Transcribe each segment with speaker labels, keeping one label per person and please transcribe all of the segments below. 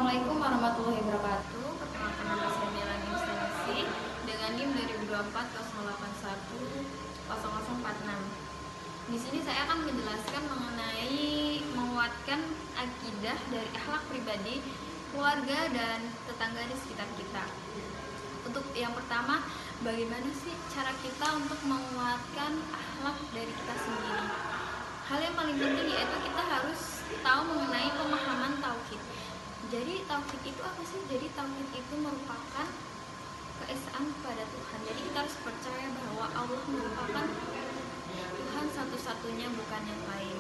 Speaker 1: Assalamualaikum warahmatullahi wabarakatuh. Perkenalkan nama saya Melani Mustanisi dengan NIM 2024 Di sini saya akan menjelaskan mengenai menguatkan akidah dari akhlak pribadi, keluarga dan tetangga di sekitar kita. Untuk yang pertama, bagaimana sih cara kita untuk menguatkan akhlak dari kita sendiri? Hal yang paling penting yaitu kita harus tahu mengenai pemahaman tauhid. Jadi tauhid itu apa sih? Jadi tauhid itu merupakan keesaan kepada Tuhan. Jadi kita harus percaya bahwa Allah merupakan Tuhan satu-satunya, bukan yang lain.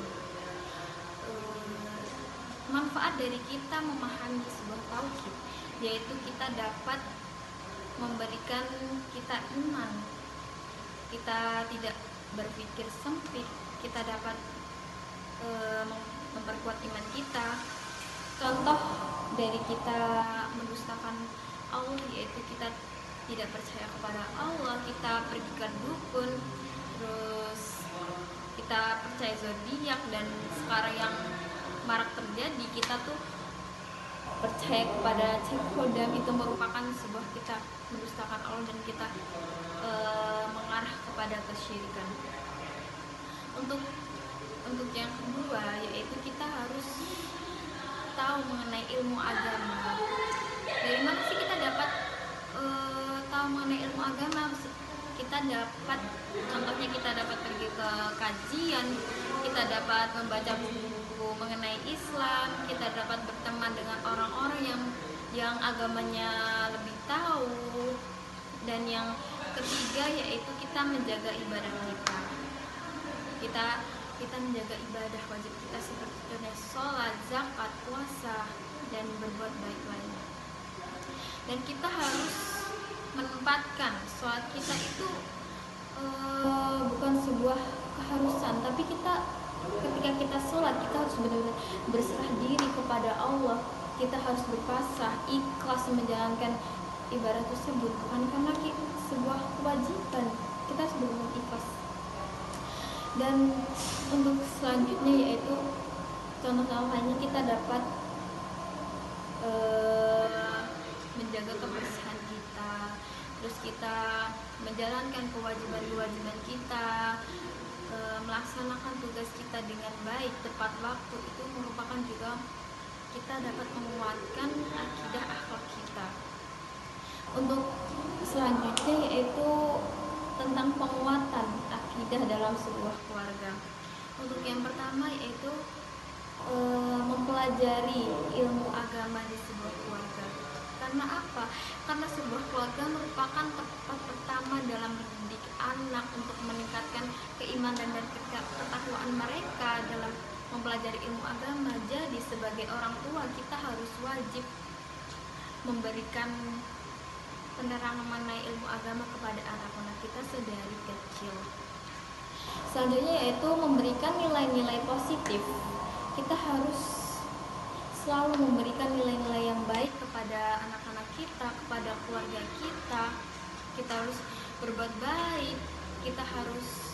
Speaker 1: Manfaat dari kita memahami sebuah tauhid yaitu kita dapat memberikan kita iman. Kita tidak berpikir sempit. Kita dapat memperkuat iman kita. Contoh dari kita mendustakan Allah yaitu kita tidak percaya kepada Allah, kita pergi ke dukun, terus kita percaya zodiak, dan sekarang yang marak terjadi kita tuh percaya kepada cek hodam. Itu merupakan sebuah kita mendustakan Allah dan kita mengarah kepada kesyirikan. Untuk yang kedua yaitu kita harus tahu mengenai ilmu agama. Dari mana sih kita dapat tahu mengenai ilmu agama? Kita dapat, contohnya kita dapat pergi ke kajian, kita dapat membaca buku-buku mengenai Islam, kita dapat berteman dengan orang-orang yang agamanya lebih tahu. Dan yang ketiga yaitu kita menjaga ibadah kita menjaga ibadah wajib kita seperti sholat, zakat, puasa, dan berbuat baik lainnya. Dan kita harus menempatkan sholat kita itu bukan sebuah keharusan, tapi ketika kita sholat kita harus benar-benar berserah diri kepada Allah. Kita harus berpasrah, ikhlas menjalankan ibadah tersebut, bukan karena sebuah kewajiban. Kita harus benar-benar ikhlas. Dan untuk selanjutnya yaitu contoh lainnya kita dapat menjaga kebersihan kita, terus kita menjalankan kewajiban kita, melaksanakan tugas kita dengan baik tepat waktu. Itu merupakan juga kita dapat menguatkan akidah akhlak kita. Untuk selanjutnya yaitu tentang penguatan akidah dalam sebuah keluarga. Untuk yang pertama yaitu mempelajari ilmu agama di sebuah keluarga. Karena apa? Karena sebuah keluarga merupakan tempat pertama dalam mendidik anak untuk meningkatkan keimanan dan ketakwaan mereka dalam mempelajari ilmu agama. Jadi sebagai orang tua kita harus wajib memberikan penerangan mengenai ilmu agama kepada anak-anak kita sedari kecil. Selanjutnya yaitu memberikan nilai-nilai positif. Kita harus selalu memberikan nilai-nilai yang baik kepada anak-anak kita, kepada keluarga kita. Kita harus berbuat baik. Kita harus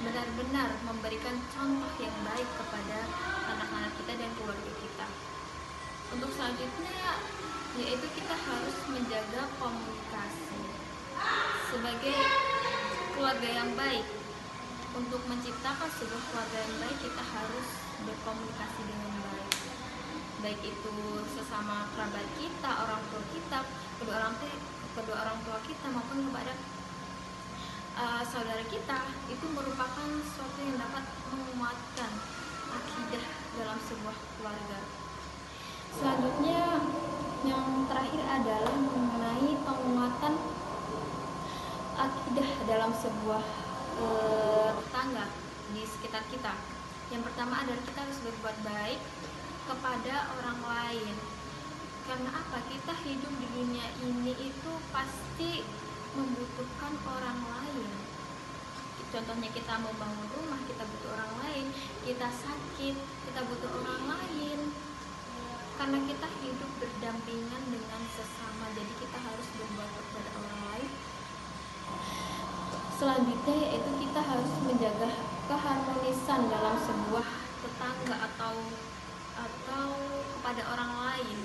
Speaker 1: benar-benar memberikan contoh yang baik kepada anak-anak kita dan keluarga kita. Untuk selanjutnya yaitu kita harus menjaga komunikasi. Sebagai keluarga yang baik, untuk menciptakan sebuah keluarga yang baik kita harus berkomunikasi dengan baik. Baik itu sesama kerabat kita, orang tua kita, kedua orang tua kita maupun kepada saudara kita. Itu merupakan sesuatu yang dapat menguatkan akidah dalam sebuah keluarga. Selanjutnya yang terakhir adalah mengenai penguatan akidah dalam sebuah tetangga di sekitar kita. Yang pertama adalah kita harus berbuat baik kepada orang lain. Karena apa? Kita hidup di dunia ini itu pasti membutuhkan orang lain. Contohnya kita mau bangun rumah, kita butuh orang lain. Kita sakit, kita butuh orang lain. Karena kita hidup berdampingan dengan sesama, jadi kita harus berbuat kepada orang lain. Selanjutnya yaitu kita harus menjaga keharmonisan dalam sebuah tetangga atau kepada orang lain. lain.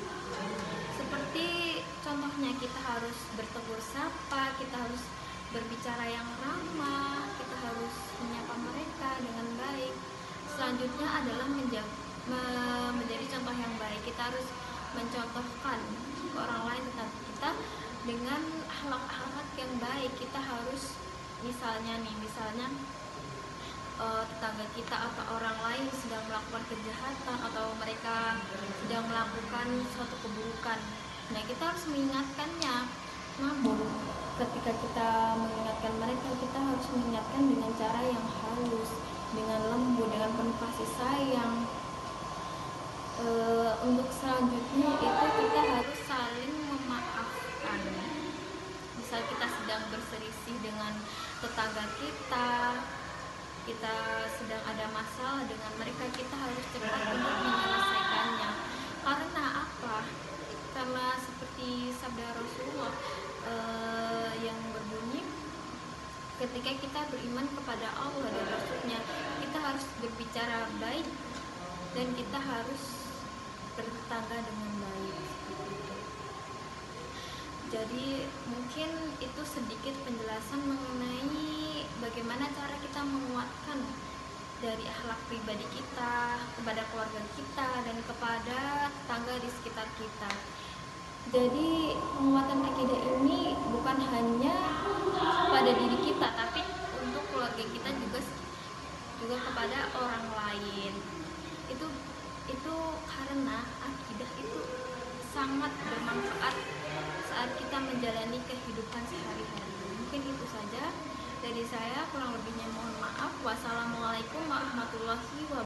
Speaker 1: Seperti contohnya kita harus bertegur sapa, kita harus berbicara yang ramah, kita harus menyapa mereka dengan baik. Selanjutnya adalah menjadi contoh yang baik. Kita harus mencontohkan ke orang lain tentang kita dengan akhlak-akhlak yang baik. Kita harus misalnya tetangga kita atau orang lain sedang melakukan kejahatan atau mereka sedang melakukan suatu keburukan. Nah, kita harus mengingatkannya. Namun, ketika kita mengingatkan mereka, kita harus mengingatkan dengan cara yang halus, dengan lembut, dengan penuh kasih sayang. Untuk selanjutnya itu kita harus saling memaafkan. Misal kita sedang berselisih dengan tetangga kita sedang ada masalah dengan mereka, kita harus cepat untuk menyelesaikannya. Karena apa? Karena seperti sabda Rasulullah yang berbunyi, ketika kita beriman kepada Allah dan Rasulnya, kita harus berbicara baik dan kita harus bertetangga dengan baik. Jadi mungkin itu sedikit penjelasan mengenai bagaimana cara kita menguatkan dari akhlak pribadi kita kepada keluarga kita dan kepada tetangga di sekitar kita. Jadi penguatan akidah ini bukan hanya pada diri kita, tapi untuk keluarga kita juga kepada orang lain. Itu karena akidah itu sangat bermanfaat saat kita menjalani kehidupan sehari-hari. Mungkin itu saja dari saya, kurang lebihnya mohon maaf. Wassalamualaikum warahmatullahi wabarakatuh.